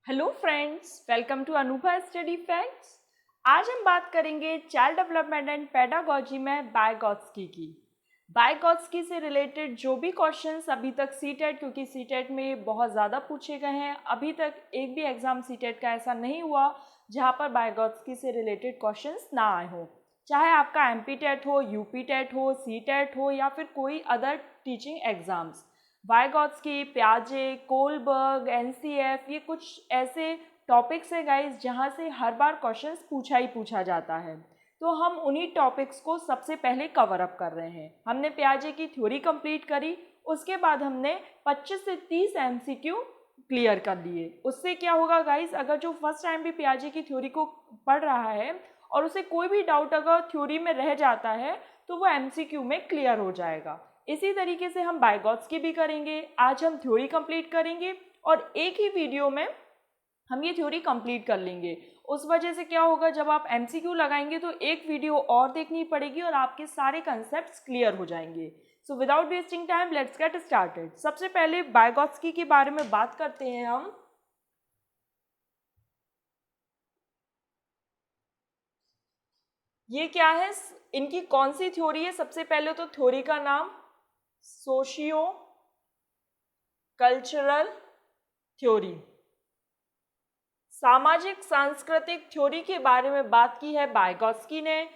Hello friends, welcome to Anubha study facts. आज हम बात करेंगे चाइल्ड डेवलपमेंट एंड पेडागोजी में वाइगोत्स्की की। वाइगोत्स्की से रिलेटेड जो भी क्वेश्चंस अभी तक सीटेट, क्योंकि सीटेट में बहुत ज़्यादा पूछे गए हैं, अभी तक एक भी एग्जाम सीटेट का ऐसा नहीं हुआ जहाँ पर वाइगोत्स्की से रिलेटेड क्वेश्चंस ना आए हो। चाहे आपका एमपी टेट हो, यूपी टेट हो, सीटेट हो या फिर कोई अदर टीचिंग एग्जाम्स, वाइगोत्स्की, पियाजे, कोलबर्ग, एनसीएफ, ये कुछ ऐसे टॉपिक्स है गाइस जहाँ से हर बार क्वेश्चंस पूछा ही पूछा जाता है। तो हम उन्हीं टॉपिक्स को सबसे पहले कवर अप कर रहे हैं। हमने पियाजे की थ्योरी कंप्लीट करी, उसके बाद हमने 25 से 30 एमसीक्यू क्लियर कर लिए। उससे क्या होगा गाइस, अगर जो फर्स्ट टाइम भी पियाजे की थ्योरी को पढ़ रहा है और उसे कोई भी डाउट अगर थ्योरी में रह जाता है तो वो एमसीक्यू में क्लियर हो जाएगा। इसी तरीके से हम वाइगोत्स्की भी करेंगे। आज हम थ्योरी कंप्लीट करेंगे और एक ही वीडियो में हम ये थ्योरी कंप्लीट कर लेंगे। उस वजह से क्या होगा, जब आप एमसीक्यू लगाएंगे तो एक वीडियो और देखनी पड़ेगी और आपके सारे कंसेप्ट्स क्लियर हो जाएंगे। So without wasting time let's get started. सबसे पहले वाइगोत्स्की के बारे में बात करते हैं हम। ये क्या है, इनकी कौन सी थ्योरी है? सबसे पहले तो थ्योरी का नाम सोशियो कल्चरल थ्योरी, सामाजिक सांस्कृतिक थ्योरी के बारे में बात की है वाइगोत्स्की ने।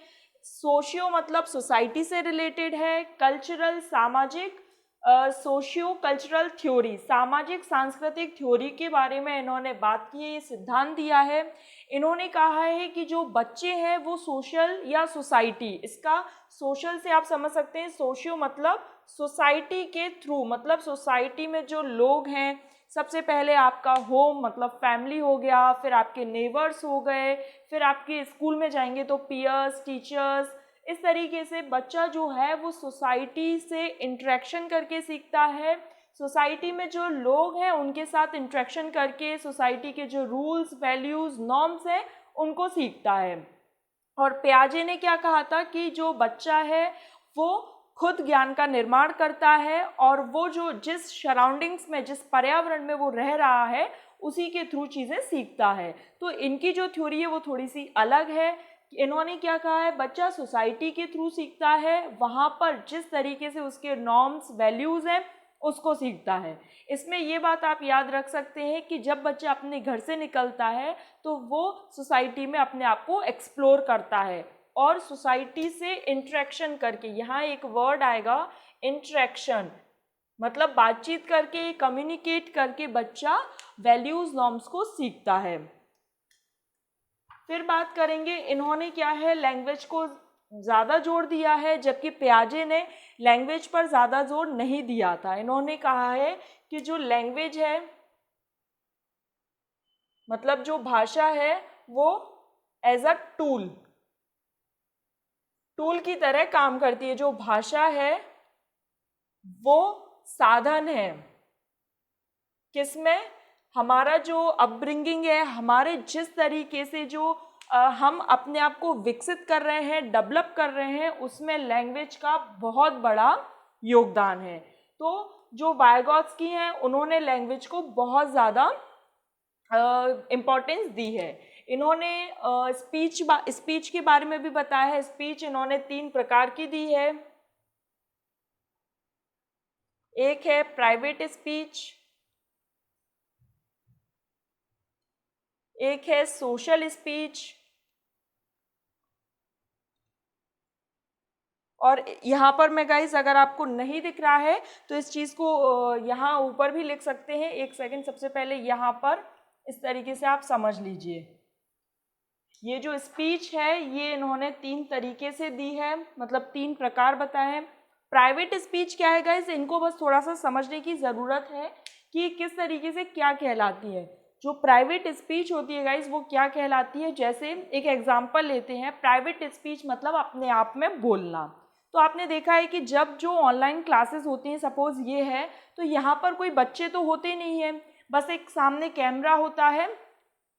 सोशियो मतलब सोसाइटी से रिलेटेड है, कल्चरल सामाजिक, सोशियो कल्चरल थ्योरी सामाजिक सांस्कृतिक थ्योरी के बारे में इन्होंने बात की है, ये सिद्धांत दिया है। इन्होंने कहा है कि जो बच्चे हैं वो सोशल या सोसाइटी, इसका सोशल से आप समझ सकते हैं, सोशियो मतलब सोसाइटी के थ्रू, मतलब सोसाइटी में जो लोग हैं, सबसे पहले आपका होम मतलब फैमिली हो गया, फिर आपके नेबर्स हो गए, फिर आपके स्कूल में जाएंगे तो पीयर्स, टीचर्स। इस तरीके से बच्चा जो है वो सोसाइटी से इंटरेक्शन करके सीखता है। सोसाइटी में जो लोग हैं उनके साथ इंटरेक्शन करके सोसाइटी के जो रूल्स, वैल्यूज़, नॉर्म्स हैं उनको सीखता है। और पियाजे ने क्या कहा था कि जो बच्चा है वो खुद ज्ञान का निर्माण करता है और वो जो जिस सराउंडिंग्स में, जिस पर्यावरण में वो रह रहा है उसी के थ्रू चीज़ें सीखता है। तो इनकी जो थ्योरी है वो थोड़ी सी अलग है। इन्होंने क्या कहा है, बच्चा सोसाइटी के थ्रू सीखता है, वहाँ पर जिस तरीके से उसके नॉर्म्स, वैल्यूज़ हैं उसको सीखता है। इसमें ये बात आप याद रख सकते हैं कि जब बच्चा अपने घर से निकलता है तो वो सोसाइटी में अपने आप को एक्सप्लोर करता है और सोसाइटी से इंटरेक्शन करके, यहाँ एक वर्ड आएगा इंटरेक्शन, मतलब बातचीत करके, कम्युनिकेट करके बच्चा वैल्यूज, नॉर्म्स को सीखता है। फिर बात करेंगे, इन्होंने क्या है, लैंग्वेज को ज़्यादा जोर दिया है, जबकि पियाजे ने लैंग्वेज पर ज़्यादा जोर नहीं दिया था। इन्होंने कहा है कि जो लैंग्वेज है, मतलब जो भाषा है, वो एज अ टूल की तरह काम करती है। जो भाषा है वो साधन है, किसमें, हमारा जो अपब्रिंगिंग है, हमारे जिस तरीके से जो हम अपने आप को विकसित कर रहे हैं, डेवलप कर रहे हैं, उसमें लैंग्वेज का बहुत बड़ा योगदान है। तो जो वाइगोत्स्की हैं उन्होंने लैंग्वेज को बहुत ज़्यादा इम्पोर्टेंस दी है। इन्होंने स्पीच के बारे में भी बताया है। स्पीच इन्होंने 3 प्रकार की दी है। एक है प्राइवेट स्पीच, एक है सोशल स्पीच, और यहाँ पर मैं गाइस, अगर आपको नहीं दिख रहा है तो इस चीज़ को यहाँ ऊपर भी लिख सकते हैं। एक सेकंड, सबसे पहले यहाँ पर इस तरीके से आप समझ लीजिए। ये जो स्पीच है ये इन्होंने 3 तरीके से दी है, मतलब 3 प्रकार बताए हैं। प्राइवेट स्पीच क्या है गाइस, इनको बस थोड़ा सा समझने की ज़रूरत है कि किस तरीके से क्या कहलाती है। जो प्राइवेट स्पीच होती है गाइस वो क्या कहलाती है, जैसे एक एग्जांपल लेते हैं। प्राइवेट स्पीच मतलब अपने आप में बोलना। तो आपने देखा है कि जब जो ऑनलाइन क्लासेस होती हैं, सपोज ये है, तो यहाँ पर कोई बच्चे तो होते नहीं हैं, बस एक सामने कैमरा होता है,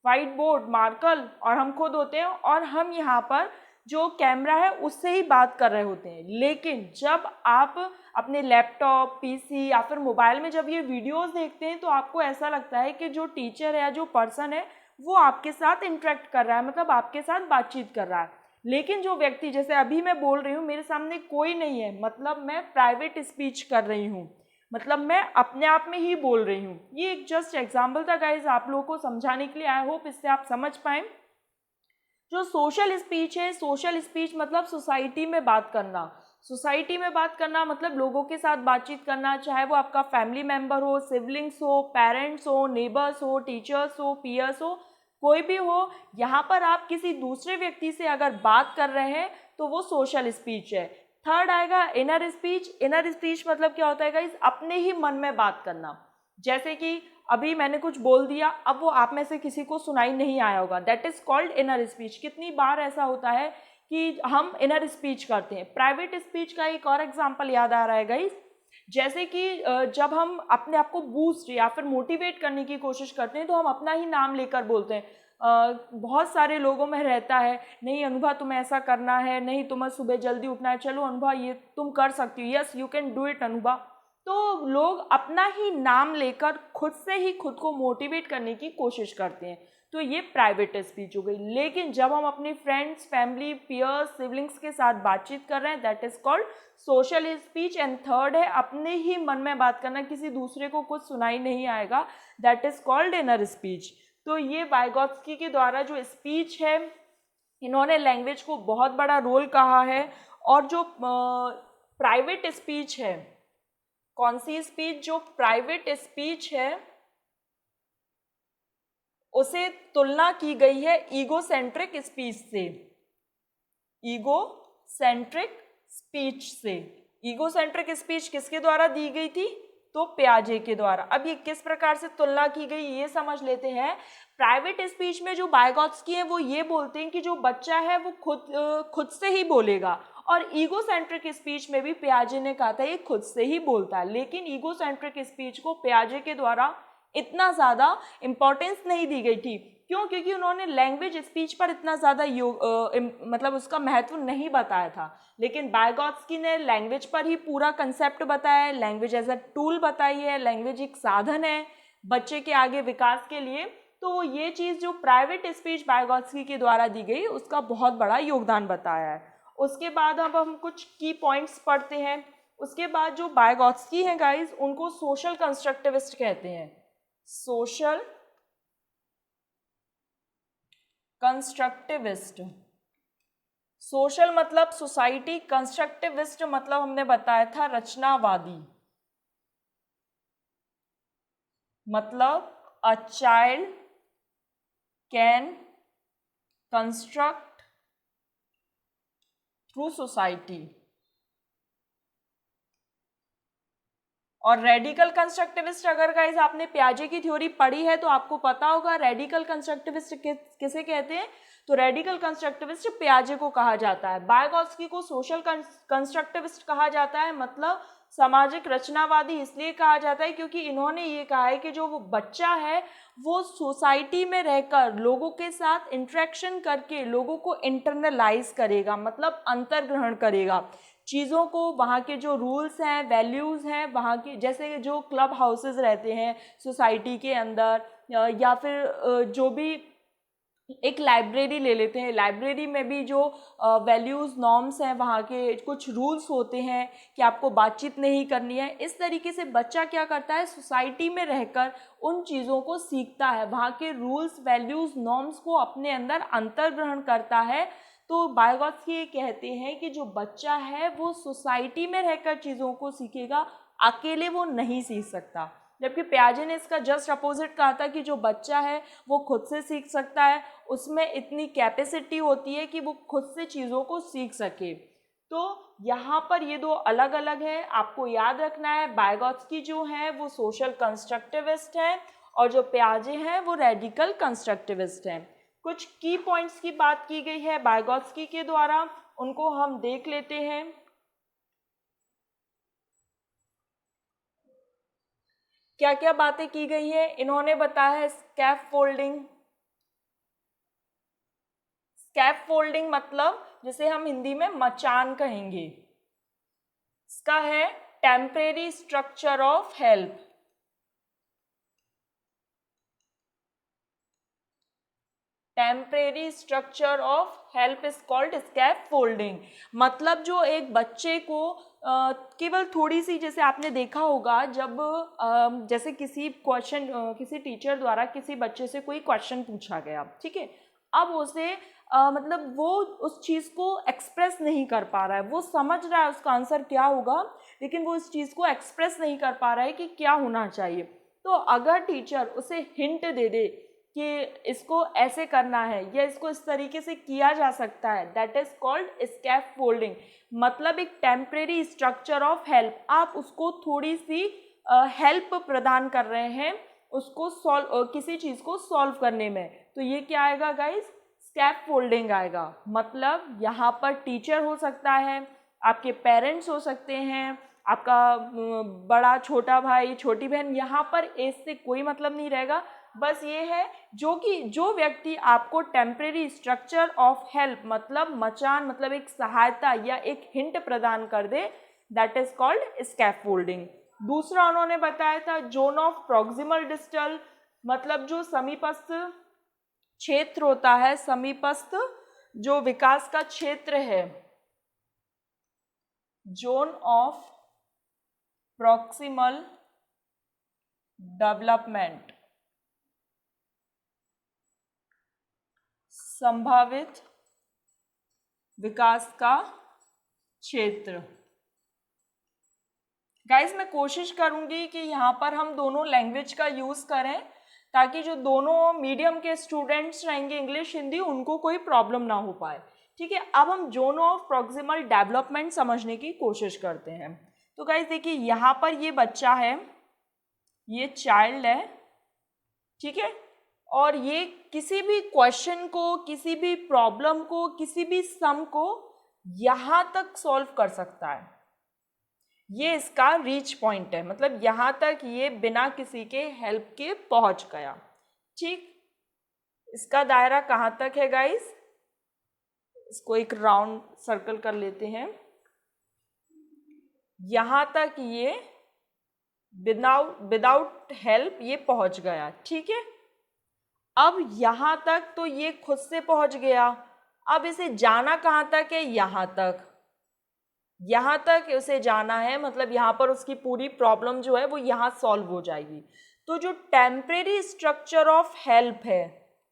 वाइट बोर्ड, मार्कर और हम खुद होते हैं, और हम यहाँ पर जो कैमरा है उससे ही बात कर रहे होते हैं। लेकिन जब आप अपने लैपटॉप, पीसी या फिर मोबाइल में जब ये वीडियोस देखते हैं तो आपको ऐसा लगता है कि जो टीचर है या जो पर्सन है वो आपके साथ इंटरेक्ट कर रहा है, मतलब आपके साथ बातचीत कर रहा है। लेकिन जो व्यक्ति, जैसे अभी मैं बोल रही हूँ, मेरे सामने कोई नहीं है, मतलब मैं प्राइवेट स्पीच कर रही हूँ, मतलब मैं अपने आप में ही बोल रही हूँ। ये एक जस्ट एग्जाम्पल था गाइज आप लोगों को समझाने के लिए। आई होप इससे आप समझ पाएँ। जो सोशल स्पीच है, सोशल स्पीच मतलब सोसाइटी में बात करना। सोसाइटी में बात करना मतलब लोगों के साथ बातचीत करना, चाहे वो आपका फैमिली मेम्बर हो, सिबलिंग्स हो, पेरेंट्स हो, नेबर्स हो, टीचर्स हो, पीयर्स हो, कोई भी हो। यहाँ पर आप किसी दूसरे व्यक्ति से अगर बात कर रहे हैं तो वो सोशल स्पीच है। थर्ड आएगा इनर स्पीच। इनर स्पीच मतलब क्या होता है गाइस, अपने ही मन में बात करना। जैसे कि अभी मैंने कुछ बोल दिया, अब वो आप में से किसी को सुनाई नहीं आया होगा, that is called inner speech. कितनी बार ऐसा होता है कि हम इनर स्पीच करते हैं। प्राइवेट स्पीच का एक और एग्जांपल याद आ रहा है गाइस, जैसे कि जब हम अपने आप को बूस्ट या फिर मोटिवेट करने की कोशिश करते हैं तो हम अपना ही नाम लेकर बोलते हैं। बहुत सारे लोगों में रहता है, नहीं अनुभा तुम्हें ऐसा करना है, नहीं तुम्हें सुबह जल्दी उठना है, चलो अनुभा ये तुम कर सकती हो, yes you can do it Anubha. तो लोग अपना ही नाम लेकर खुद से ही खुद को मोटिवेट करने की कोशिश करते हैं, तो ये प्राइवेट स्पीच हो गई। लेकिन जब हम अपने फ्रेंड्स, फैमिली, पीयर्स, सिबलिंग्स के साथ बातचीत कर रहे हैं, that is called social speech. And third है अपने ही मन में बात करना, किसी दूसरे को कुछ सुनाई नहीं आएगा, that is called inner speech. तो ये वाइगोत्स्की के द्वारा जो स्पीच है, इन्होंने लैंग्वेज को बहुत बड़ा रोल कहा है। और जो प्राइवेट स्पीच है, कौन सी स्पीच, जो प्राइवेट स्पीच है उसे तुलना की गई है ईगोसेंट्रिक स्पीच से। ईगोसेंट्रिक स्पीच से। ईगोसेंट्रिक स्पीच किसके द्वारा दी गई थी, तो पियाजे के द्वारा। अब ये किस प्रकार से तुलना की गई ये समझ लेते हैं। प्राइवेट स्पीच में जो वाइगोत्स्की है वो ये बोलते हैं कि जो बच्चा है वो खुद से ही बोलेगा, और ईगोसेंट्रिक स्पीच में भी पियाजे ने कहा था ये खुद से ही बोलता है। लेकिन ईगोसेंट्रिक स्पीच को पियाजे के द्वारा इतना ज़्यादा इम्पोर्टेंस नहीं दी गई थी। क्यों? क्योंकि उन्होंने लैंग्वेज स्पीच पर इतना ज़्यादा मतलब उसका महत्व नहीं बताया था। लेकिन वाइगोत्स्की ने लैंग्वेज पर ही पूरा कंसेप्ट बताया है, लैंग्वेज एज अ टूल बताई है, लैंग्वेज एक साधन है बच्चे के आगे विकास के लिए। तो ये चीज़ जो प्राइवेट स्पीच वाइगोत्स्की के द्वारा दी गई उसका बहुत बड़ा योगदान बताया है। उसके बाद अब हम कुछ की पॉइंट्स पढ़ते हैं। उसके बाद जो वाइगोत्स्की हैं गाइज, उनको सोशल कंस्ट्रक्टिविस्ट कहते हैं। Social constructivist. सोशल मतलब सोसाइटी, कंस्ट्रक्टिविस्ट मतलब हमने बताया था रचनावादी, मतलब a child can construct through society. और रेडिकल कंस्ट्रक्टिविस्ट, अगर गाइज आपने पियाजे की थ्योरी पढ़ी है तो आपको पता होगा रेडिकल कंस्ट्रक्टिविस्ट किसे कहते हैं। तो रेडिकल कंस्ट्रक्टिविस्ट पियाजे को कहा जाता है। वाइगोत्स्की को सोशल कंस्ट्रक्टिविस्ट कहा जाता है, मतलब सामाजिक रचनावादी इसलिए कहा जाता है क्योंकि इन्होंने ये कहा है कि जो वो बच्चा है वो सोसाइटी में रहकर लोगों के साथ इंटरेक्शन करके लोगों को इंटरनलाइज करेगा, मतलब अंतर्ग्रहण करेगा चीज़ों को। वहाँ के जो रूल्स हैं, वैल्यूज़ हैं, वहाँ के जैसे जो क्लब हाउसेस रहते हैं सोसाइटी के अंदर, या फिर जो भी एक लाइब्रेरी ले लेते हैं, लाइब्रेरी में भी जो वैल्यूज़, नॉर्म्स हैं, वहाँ के कुछ रूल्स होते हैं कि आपको बातचीत नहीं करनी है। इस तरीके से बच्चा क्या करता है, सोसाइटी में रहकर उन चीज़ों को सीखता है, वहाँ के रूल्स, वैल्यूज़, नॉर्म्स को अपने अंदर अंतर्ग्रहण करता है। तो वाइगोत्स्की ये कहते हैं कि जो बच्चा है वो सोसाइटी में रहकर चीज़ों को सीखेगा, अकेले वो नहीं सीख सकता। जबकि पियाजे ने इसका जस्ट अपोजिट कहा था कि जो बच्चा है वो खुद से सीख सकता है, उसमें इतनी कैपेसिटी होती है कि वो खुद से चीज़ों को सीख सके। तो यहाँ पर ये दो अलग अलग हैं, आपको याद रखना है। वाइगोत्स्की जो है वो सोशल कंस्ट्रक्टिविस्ट हैं और जो पियाजे हैं वो रेडिकल कंस्ट्रक्टिविस्ट हैं। कुछ की पॉइंट्स की बात की गई है वाइगोत्स्की के द्वारा, उनको हम देख लेते हैं। क्या क्या बातें की गई है, इन्होंने बताया है स्कैफोल्डिंग। स्कैफोल्डिंग मतलब जिसे हम हिंदी में मचान कहेंगे, इसका है temporary structure of help. Temporary structure of help is called scaffolding. मतलब जो एक बच्चे को केवल थोड़ी सी, जैसे आपने देखा होगा जब जैसे किसी क्वेश्चन किसी टीचर द्वारा किसी बच्चे से कोई क्वेश्चन पूछा गया, ठीक है, अब उसे मतलब वो उस चीज़ को एक्सप्रेस नहीं कर पा रहा है, वो समझ रहा है उसका आंसर क्या होगा, लेकिन वो इस चीज़ को एक्सप्रेस नहीं कर पा रहा है कि क्या होना चाहिए। तो अगर टीचर उसे हिंट दे दे कि इसको ऐसे करना है या इसको इस तरीके से किया जा सकता है, दैट इज कॉल्ड स्कैफोल्डिंग। मतलब एक टेम्परेरी स्ट्रक्चर ऑफ हेल्प, आप उसको थोड़ी सी हेल्प प्रदान कर रहे हैं उसको सॉल्व किसी चीज़ को सॉल्व करने में, तो ये क्या आएगा गाइस, स्कैफोल्डिंग आएगा। मतलब यहाँ पर टीचर हो सकता है, आपके पेरेंट्स हो सकते हैं, आपका बड़ा छोटा भाई छोटी बहन, यहाँ पर एज से कोई मतलब नहीं रहेगा। बस ये है जो व्यक्ति आपको टेम्परेरी स्ट्रक्चर ऑफ हेल्प मतलब मचान मतलब एक सहायता या एक हिंट प्रदान कर दे, दैट इज कॉल्ड स्कैफोल्डिंग। दूसरा उन्होंने बताया था जोन ऑफ प्रॉक्सिमल डिस्टल, मतलब जो समीपस्थ क्षेत्र होता है, समीपस्थ जो विकास का क्षेत्र है, जोन ऑफ प्रॉक्सिमल डेवलपमेंट, संभावित विकास का क्षेत्र। गाइस मैं कोशिश करूंगी कि यहाँ पर हम दोनों लैंग्वेज का यूज़ करें ताकि जो दोनों मीडियम के स्टूडेंट्स रहेंगे इंग्लिश हिंदी, उनको कोई प्रॉब्लम ना हो पाए, ठीक है। अब हम जोन ऑफ प्रॉक्सिमल डेवलपमेंट समझने की कोशिश करते हैं। तो गाइस देखिए यहाँ पर ये बच्चा है, ये चाइल्ड है, ठीक है, और ये किसी भी क्वेश्चन को, किसी भी प्रॉब्लम को, किसी भी सम को यहाँ तक सॉल्व कर सकता है। ये इसका रीच पॉइंट है, मतलब यहाँ तक ये बिना किसी के हेल्प के पहुँच गया, ठीक। इसका दायरा कहाँ तक है गाइस, इसको एक राउंड सर्कल कर लेते हैं, यहाँ तक ये विदाउट हेल्प ये पहुँच गया, ठीक है। अब यहाँ तक तो ये खुद से पहुँच गया, अब इसे जाना कहाँ तक है, यहाँ तक उसे जाना है, मतलब यहाँ पर उसकी पूरी प्रॉब्लम जो है वो यहाँ सॉल्व हो जाएगी। तो जो टेम्परेरी स्ट्रक्चर ऑफ हेल्प है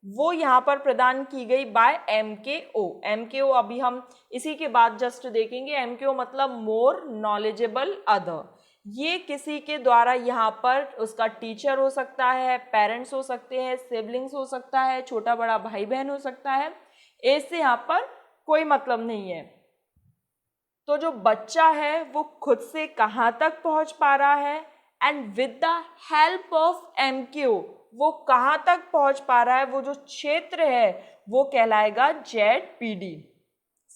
वो यहाँ पर प्रदान की गई बाय MKO। MKO अभी हम इसी के बाद जस्ट देखेंगे। MKO मतलब मोर नॉलेजेबल अदर, ये किसी के द्वारा यहाँ पर उसका टीचर हो सकता है, पेरेंट्स हो सकते हैं, सिबलिंग्स हो सकता है, छोटा बड़ा भाई बहन हो सकता है, एज से यहाँ पर कोई मतलब नहीं है। तो जो बच्चा है वो खुद से कहाँ तक पहुँच पा रहा है and with the help of MKO वो कहाँ तक पहुँच पा रहा है, वो जो क्षेत्र है वो कहलाएगा ZPD।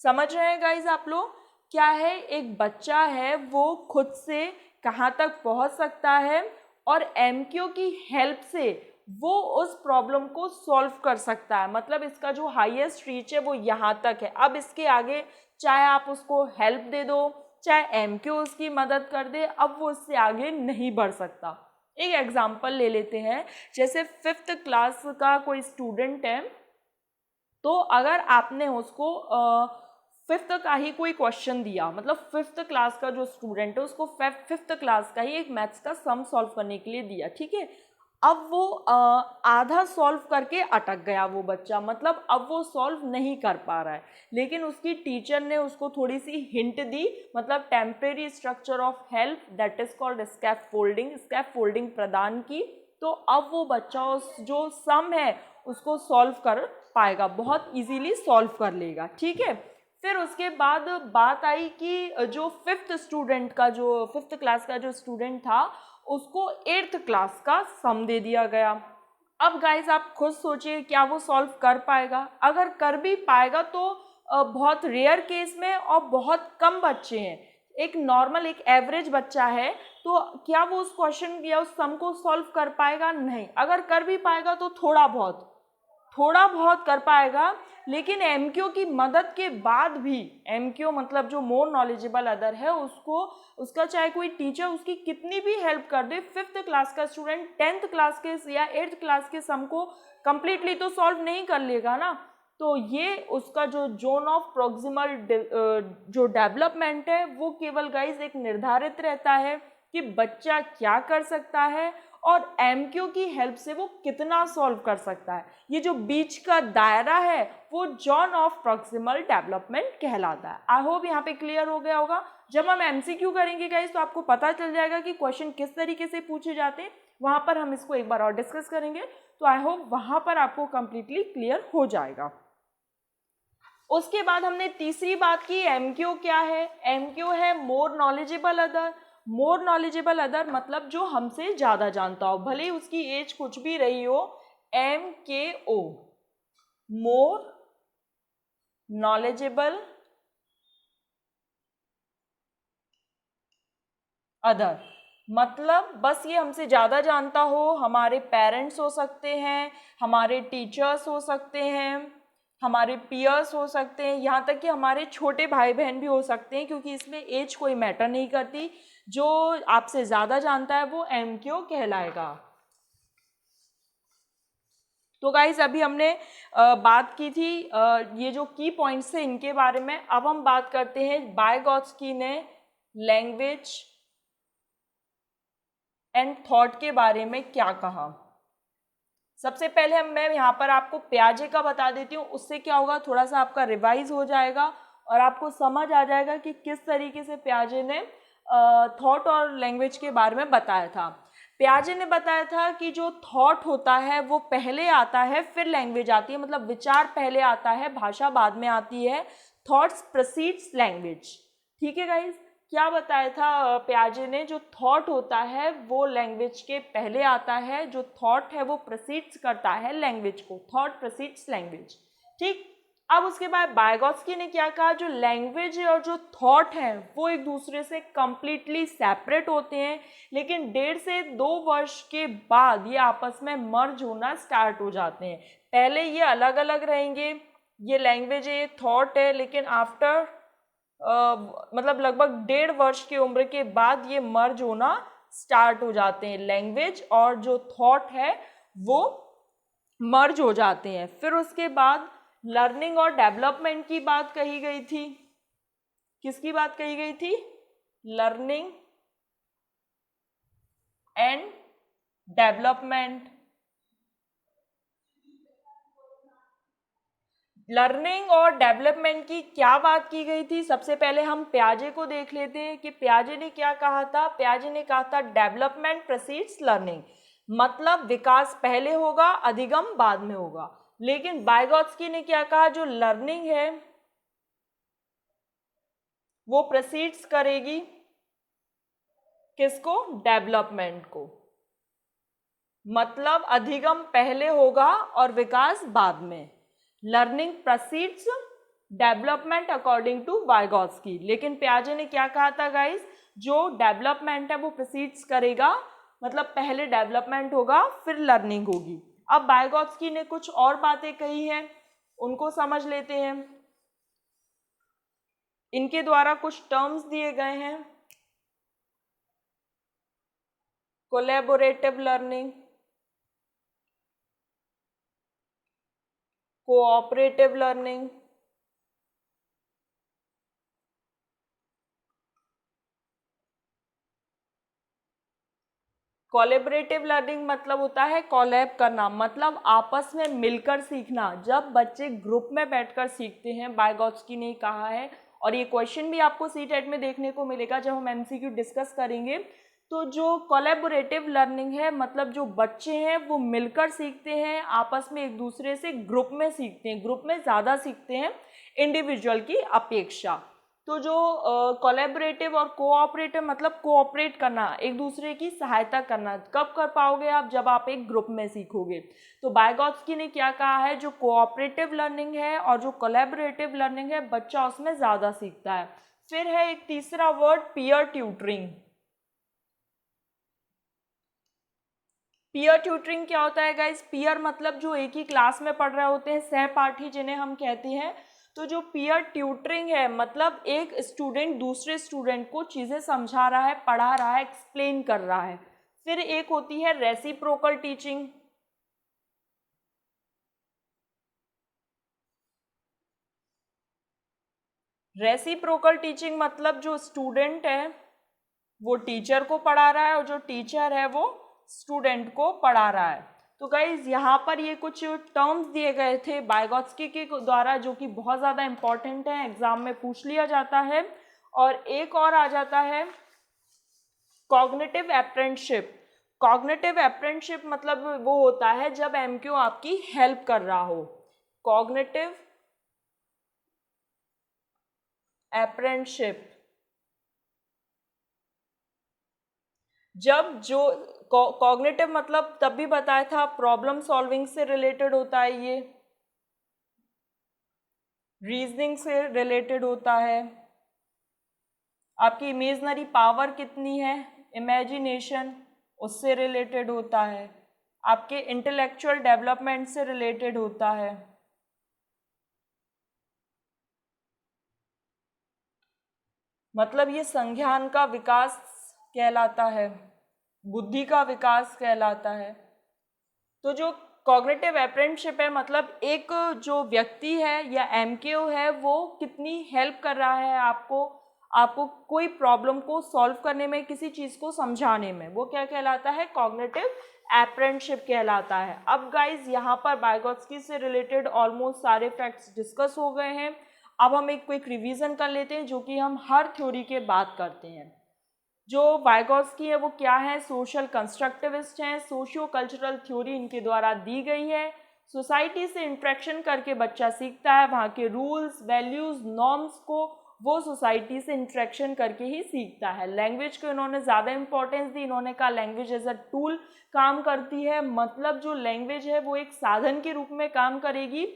समझ रहे हैं गाइज आप लोग, क्या है, एक बच्चा है वो खुद से कहाँ तक पहुँच सकता है और MKO की हेल्प से वो उस प्रॉब्लम को सॉल्व कर सकता है, मतलब इसका जो हाईएस्ट रीच है वो यहाँ तक है। अब इसके आगे चाहे आप उसको हेल्प दे दो, चाहे MKO उसकी मदद कर दे, अब वो इससे आगे नहीं बढ़ सकता। एक एग्जाम्पल ले लेते हैं, जैसे 5th क्लास का कोई स्टूडेंट है, तो अगर आपने उसको 5th का ही कोई क्वेश्चन दिया, मतलब 5th क्लास का जो स्टूडेंट है उसको 5th क्लास का ही एक मैथ्स का सम सॉल्व करने के लिए दिया, ठीक है। अब वो आधा सॉल्व करके अटक गया वो बच्चा, मतलब अब वो सॉल्व नहीं कर पा रहा है, लेकिन उसकी टीचर ने उसको थोड़ी सी हिंट दी, मतलब temporary structure of help that is called scaffolding प्रदान की, तो अब वो बच्चा उस जो सम है उसको सॉल्व कर पाएगा, बहुत इजीली सॉल्व कर लेगा, ठीक है। फिर उसके बाद बात आई कि जो 5th क्लास का जो स्टूडेंट था उसको 8th क्लास का सम दे दिया गया। अब गाइस आप खुद सोचिए क्या वो सॉल्व कर पाएगा, अगर कर भी पाएगा तो बहुत रेयर केस में और बहुत कम बच्चे हैं, एक नॉर्मल एक एवरेज बच्चा है, तो क्या वो उस क्वेश्चन या उस सम को सॉल्व कर पाएगा, नहीं। अगर कर भी पाएगा तो थोड़ा बहुत कर पाएगा, लेकिन एमक्यू की मदद के बाद भी, एमक्यू मतलब जो मोर नॉलेजेबल अदर है, उसको उसका चाहे कोई टीचर उसकी कितनी भी हेल्प कर दे, 5th क्लास का स्टूडेंट 10th क्लास के या 8th क्लास के सम को कंप्लीटली तो सॉल्व नहीं कर लेगा ना। तो ये उसका जो जोन ऑफ प्रॉक्सिमल जो डेवलपमेंट है वो केवल गाइज एक निर्धारित रहता है कि बच्चा क्या कर सकता है और एमक्यू की हेल्प से वो कितना सॉल्व कर सकता है। ये जो बीच का दायरा है वो जोन ऑफ प्रॉक्सिमल डेवलपमेंट कहलाता है। आई होप यहाँ पे क्लियर हो गया होगा। जब हम एमसीक्यू करेंगे गाइस तो आपको पता चल जाएगा कि क्वेश्चन किस तरीके से पूछे जाते हैं, वहां पर हम इसको एक बार और डिस्कस करेंगे, तो आई होप वहां पर आपको कंप्लीटली क्लियर हो जाएगा। उसके बाद हमने तीसरी बात की, एमक्यू क्या है। एमक्यू है more knowledgeable other. More knowledgeable other मतलब जो हमसे ज़्यादा जानता हो, भले ही उसकी एज कुछ भी रही हो। MKO मोर नॉलेजेबल अदर मतलब बस ये हमसे ज़्यादा जानता हो, हमारे पेरेंट्स हो सकते हैं, हमारे टीचर्स हो सकते हैं, हमारे पीयर्स हो सकते हैं, यहाँ तक कि हमारे छोटे भाई बहन भी हो सकते हैं, क्योंकि इसमें एज कोई मैटर नहीं करती। जो आपसे ज़्यादा जानता है वो एमक्यू कहलाएगा। तो गाइज अभी हमने बात की थी ये जो की पॉइंट्स थे इनके बारे में। अब हम बात करते हैं वाइगोत्स्की ने लैंग्वेज एंड थॉट के बारे में क्या कहा। सबसे पहले मैं यहाँ पर आपको प्याजे का बता देती हूँ, उससे क्या होगा, थोड़ा सा आपका रिवाइज हो जाएगा और आपको समझ आ जाएगा कि किस तरीके से प्याजे ने थॉट और लैंग्वेज के बारे में बताया था। प्याजे ने बताया था कि जो थॉट होता है वो पहले आता है फिर लैंग्वेज आती है, मतलब विचार पहले आता है, भाषा बाद में आती है। Thoughts proceeds language. ठीक है गाइज, क्या बताया था प्याजे ने, जो थॉट होता है वो लैंग्वेज के पहले आता है, जो थॉट है वो प्रोसीड्स करता है लैंग्वेज को, थॉट प्रोसीड्स लैंग्वेज। ठीक, अब उसके बाद वाइगोत्स्की ने क्या कहा, जो लैंग्वेज है और जो थॉट है वो एक दूसरे से कंप्लीटली सेपरेट होते हैं, लेकिन 1.5 से 2 वर्ष के बाद ये आपस में मर्ज होना स्टार्ट हो जाते हैं। पहले ये अलग अलग रहेंगे, ये लैंग्वेज है, ये थॉट है, लेकिन आफ्टर मतलब लगभग 1.5 वर्ष की उम्र के बाद ये मर्ज होना स्टार्ट हो जाते हैं, लैंग्वेज और जो थॉट है वो मर्ज हो जाते हैं। फिर उसके बाद लर्निंग और डेवलपमेंट की बात कही गई थी। किसकी बात कही गई थी? Learning and development. लर्निंग और डेवलपमेंट की क्या बात की गई थी? सबसे पहले हम प्याजे को देख लेते हैं कि प्याजे ने क्या कहा था। प्याजे ने कहा था डेवलपमेंट प्रोसीड्स लर्निंग, मतलब विकास पहले होगा, अधिगम बाद में होगा। लेकिन वाइगोत्स्की ने क्या कहा, जो लर्निंग है वो प्रोसीड्स करेगी किसको? डेवलपमेंट को, मतलब अधिगम पहले होगा और विकास बाद में। Learning proceeds development according to Vygotsky. लेकिन प्याजे ने क्या कहा था गाइस, जो डेवलपमेंट है वो प्रोसीड्स करेगा, मतलब पहले डेवलपमेंट होगा फिर लर्निंग होगी। अब वाइगोत्स्की ने कुछ और बातें कही हैं, उनको समझ लेते हैं। इनके द्वारा कुछ टर्म्स दिए गए हैं, collaborative learning, cooperative learning, collaborative learning मतलब होता है कोलैब करना, मतलब आपस में मिलकर सीखना। जब बच्चे ग्रुप में बैठकर सीखते हैं, वाइगोत्स्की ने कहा है, और ये क्वेश्चन भी आपको सीटेट में देखने को मिलेगा जब हम एमसीक्यू डिस्कस करेंगे। तो जो कोलैबोरेटिव लर्निंग है, मतलब जो बच्चे हैं वो मिलकर सीखते हैं, आपस में एक दूसरे से ग्रुप में सीखते हैं, ग्रुप में ज़्यादा सीखते हैं इंडिविजुअल की अपेक्षा। तो जो कोलैबोरेटिव और कोऑपरेटिव मतलब कोऑपरेट करना, एक दूसरे की सहायता करना, कब कर पाओगे आप? जब आप एक ग्रुप में सीखोगे। तो वाइगोत्स्की ने क्या कहा है, जो कोऑपरेटिव लर्निंग है और जो कोलैबोरेटिव लर्निंग है, बच्चा उसमें ज़्यादा सीखता है। फिर है एक तीसरा word, peer tutoring. Peer tutoring क्या होता है गाइज? पीयर मतलब जो एक ही क्लास में पढ़ रहे होते हैं, सहपाठी जिन्हें हम कहते हैं। तो जो पीयर ट्यूटरिंग है मतलब एक स्टूडेंट दूसरे स्टूडेंट को चीज़ें समझा रहा है, पढ़ा रहा है, एक्सप्लेन कर रहा है। फिर एक होती है रेसिप्रोकल टीचिंग। रेसिप्रोकल टीचिंग मतलब जो स्टूडेंट है वो टीचर को पढ़ा रहा है और जो टीचर है वो स्टूडेंट को पढ़ा रहा है। तो गाइज यहाँ पर ये कुछ टर्म्स दिए गए थे वाइगोत्स्की के द्वारा जो कि बहुत ज़्यादा इंपॉर्टेंट है, एग्जाम में पूछ लिया जाता है। और एक और आ जाता है कॉग्निटिव अप्रेंटिसशिप। कॉग्निटिव अप्रेंटिसशिप मतलब वो होता है जब एमक्यू आपकी हेल्प कर रहा हो। कॉग्निटिव अप्रेंटिसशिप जब जो कॉग्निटिव मतलब तब भी बताया था प्रॉब्लम सॉल्विंग से रिलेटेड होता है, ये रीजनिंग से रिलेटेड होता है, आपकी इमेजनरी पावर कितनी है, इमेजिनेशन, उससे रिलेटेड होता है, आपके इंटेलेक्चुअल डेवलपमेंट से रिलेटेड होता है। मतलब ये संज्ञान का विकास कहलाता है, बुद्धि का विकास कहलाता है। तो जो कॉग्निटिव अप्रेंटिसशिप है मतलब एक जो व्यक्ति है या एमक्यू है वो कितनी हेल्प कर रहा है आपको, आपको कोई प्रॉब्लम को सॉल्व करने में, किसी चीज़ को समझाने में, वो क्या कहलाता है? कॉग्निटिव अप्रेंटिसशिप कहलाता है। अब गाइज यहाँ पर वाइगोत्स्की से रिलेटेड ऑलमोस्ट सारे फैक्ट्स डिस्कस हो गए हैं। अब हम एक क्विक रिवीजन कर लेते हैं जो कि हम हर थ्योरी के बात करते हैं। जो वाइगोत्स्की है वो क्या है? सोशल कंस्ट्रक्टिविस्ट हैं। सोशियो कल्चरल थ्योरी इनके द्वारा दी गई है। सोसाइटी से इंट्रैक्शन करके बच्चा सीखता है, वहाँ के रूल्स, वैल्यूज, नॉर्म्स को वो सोसाइटी से इंट्रैक्शन करके ही सीखता है। लैंग्वेज को इन्होंने ज़्यादा इंपॉर्टेंस दी। इन्होंने कहा लैंग्वेज एज अ टूल काम करती है, मतलब जो लैंग्वेज है वो एक साधन के रूप में काम करेगी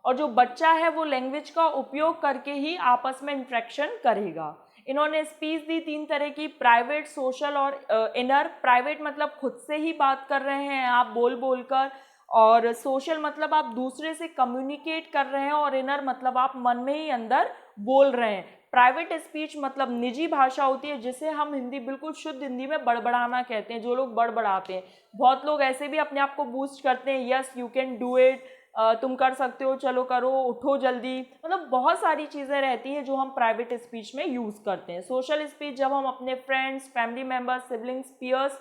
और जो बच्चा है वो लैंग्वेज का उपयोग करके ही आपस में इंट्रैक्शन करेगा। इन्होंने स्पीच दी 3 तरह की, प्राइवेट, सोशल और इनर। प्राइवेट मतलब खुद से ही बात कर रहे हैं आप बोल बोल कर, और सोशल मतलब आप दूसरे से कम्युनिकेट कर रहे हैं, और इनर मतलब आप मन में ही अंदर बोल रहे हैं। प्राइवेट स्पीच मतलब निजी भाषा होती है जिसे हम हिंदी, बिल्कुल शुद्ध हिंदी में बड़बड़ाना कहते हैं। जो लोग बड़बड़ाते हैं, बहुत लोग ऐसे भी अपने आप को बूस्ट करते हैं, yes you can do it, तुम कर सकते हो, चलो करो, उठो जल्दी, मतलब बहुत सारी चीज़ें रहती हैं जो हम प्राइवेट स्पीच में यूज़ करते हैं। सोशल स्पीच जब हम अपने friends, family members, siblings, peers,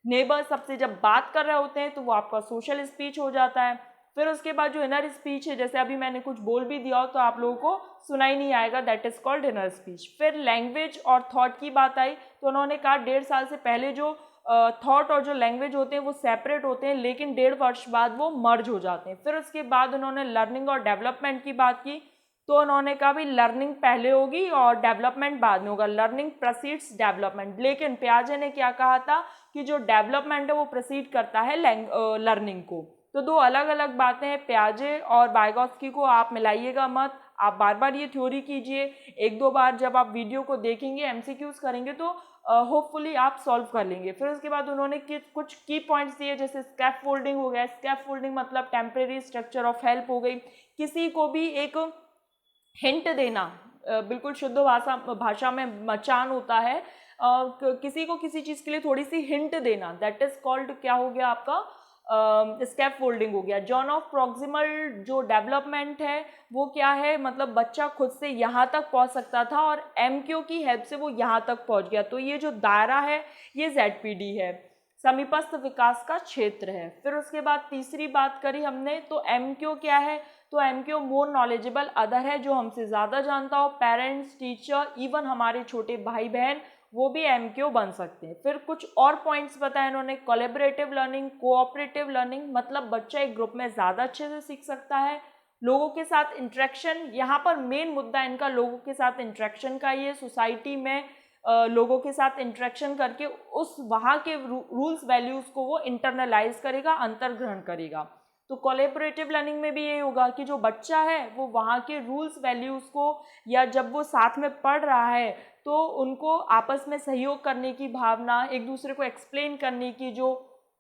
neighbours सबसे जब बात कर रहे होते हैं तो वो आपका सोशल स्पीच हो जाता है। फिर उसके बाद जो इनर स्पीच है, जैसे अभी मैंने कुछ बोल भी दिया हो तो आप लोगों को सुनाई नहीं आएगा, that is called inner speech. फिर लैंग्वेज और थॉट की बात आई तो उन्होंने कहा 1.5 साल से पहले जो थॉट और जो लैंग्वेज होते हैं वो सेपरेट होते हैं, लेकिन 1.5 वर्ष बाद वो मर्ज हो जाते हैं। फिर उसके बाद उन्होंने लर्निंग और डेवलपमेंट की बात की तो उन्होंने कहा भी लर्निंग पहले होगी और डेवलपमेंट बाद में होगा, लर्निंग प्रोसीड्स डेवलपमेंट। लेकिन पियाजे ने क्या कहा था कि जो डेवलपमेंट है वो प्रोसीड करता है लर्निंग को। तो 2 अलग अलग बातें हैं, पियाजे और वाइगोत्स्की को आप मिलाइएगा मत। आप बार बार ये थ्योरी कीजिए, 1-2 बार जब आप वीडियो को देखेंगे, एमसीक्यूज करेंगे तो होपफुली आप सॉल्व कर लेंगे। फिर उसके बाद उन्होंने कुछ की पॉइंट्स दिए, जैसे स्कैप फोल्डिंग हो गया। स्कैप फोल्डिंग मतलब टेम्परेरी स्ट्रक्चर ऑफ हेल्प हो गई, किसी को भी एक हिंट देना, बिल्कुल शुद्ध भाषा में मचान होता है, किसी को किसी चीज़ के लिए थोड़ी सी हिंट देना, दैट इज कॉल्ड क्या हो गया आपका? स्कैप फोल्डिंग हो गया। जॉन ऑफ प्रॉक्सिमल जो डेवलपमेंट है वो क्या है? मतलब बच्चा खुद से यहाँ तक पहुँच सकता था और एमक्यू की हेल्प से वो यहाँ तक पहुँच गया। तो ये जो दायरा है ये जेडपीडी है, समीपस्थ विकास का क्षेत्र है। फिर उसके बाद तीसरी बात करी हमने तो एमक्यू क्या है? तो एमक्यू मोर नॉलेजेबल अदर है, जो हमसे ज़्यादा जानता हो, पेरेंट्स, टीचर, इवन हमारे छोटे भाई बहन, वो भी एमक्यू बन सकते हैं। फिर कुछ और पॉइंट्स बताए इन्होंने, कोलैबोरेटिव लर्निंग, कोऑपरेटिव लर्निंग, मतलब बच्चा एक ग्रुप में ज़्यादा अच्छे से सीख सकता है। लोगों के साथ इंटरेक्शन, यहाँ पर मेन मुद्दा इनका लोगों के साथ इंटरेक्शन का, ये सोसाइटी में लोगों के साथ इंटरेक्शन करके उस वहाँ के रूल्स वैल्यूज़ को वो इंटरनलाइज करेगा, अंतर्ग्रहण करेगा। तो कोलैबोरेटिव लर्निंग में भी ये होगा कि जो बच्चा है वो वहाँ के रूल्स वैल्यूज़ को, या जब वो साथ में पढ़ रहा है तो उनको आपस में सहयोग करने की भावना, एक दूसरे को एक्सप्लेन करने की जो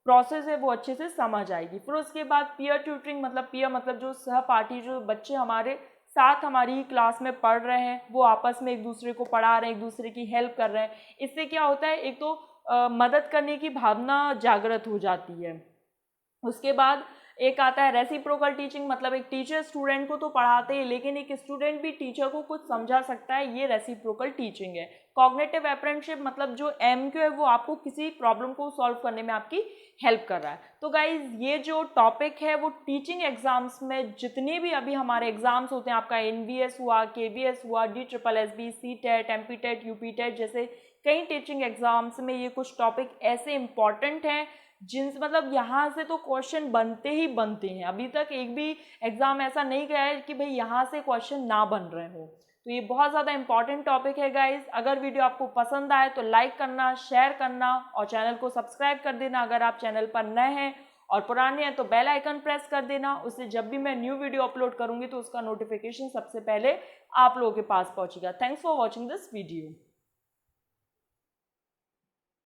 प्रोसेस है वो अच्छे से समझ आएगी। फिर उसके बाद पीयर ट्यूटरिंग, मतलब पीयर मतलब जो सहपाठी, जो बच्चे हमारे साथ हमारी ही क्लास में पढ़ रहे हैं, वो आपस में एक दूसरे को पढ़ा रहे हैं, एक दूसरे की हेल्प कर रहे हैं। इससे क्या होता है, एक तो मदद करने की भावना जागृत हो जाती है। उसके बाद एक आता है रेसिप्रोकल टीचिंग, मतलब एक टीचर स्टूडेंट को तो पढ़ाते हैं लेकिन एक स्टूडेंट भी टीचर को कुछ समझा सकता है, ये रेसिप्रोकल टीचिंग है। कॉग्निटिव अप्रेंटिसशिप, मतलब जो एमक्यू है वो आपको किसी प्रॉब्लम को सॉल्व करने में आपकी हेल्प कर रहा है। तो गाइज ये जो टॉपिक है वो टीचिंग एग्जाम्स में जितने भी अभी हमारे एग्जाम्स होते हैं, आपका एनवीएस हुआ, केवीएस हुआ, DSSB, सीटेट, एमपीटेट, यूपीटेट जैसे कई टीचिंग एग्जाम्स में ये कुछ टॉपिक ऐसे इंपॉर्टेंट हैं जिन मतलब यहाँ से तो क्वेश्चन बनते ही बनते हैं। अभी तक एक भी एग्जाम ऐसा नहीं गया है कि भाई यहाँ से क्वेश्चन ना बन रहे हो। तो ये बहुत ज़्यादा इंपॉर्टेंट टॉपिक है गाइज। अगर वीडियो आपको पसंद आए तो लाइक करना, शेयर करना और चैनल को सब्सक्राइब कर देना अगर आप चैनल पर नए हैं, और पुराने हैं तो बेल आइकन प्रेस कर देना। उससे जब भी मैं न्यू वीडियो अपलोड करूँगी तो उसका नोटिफिकेशन सबसे पहले आप लोगों के पास पहुँचेगा। Thanks for watching this video.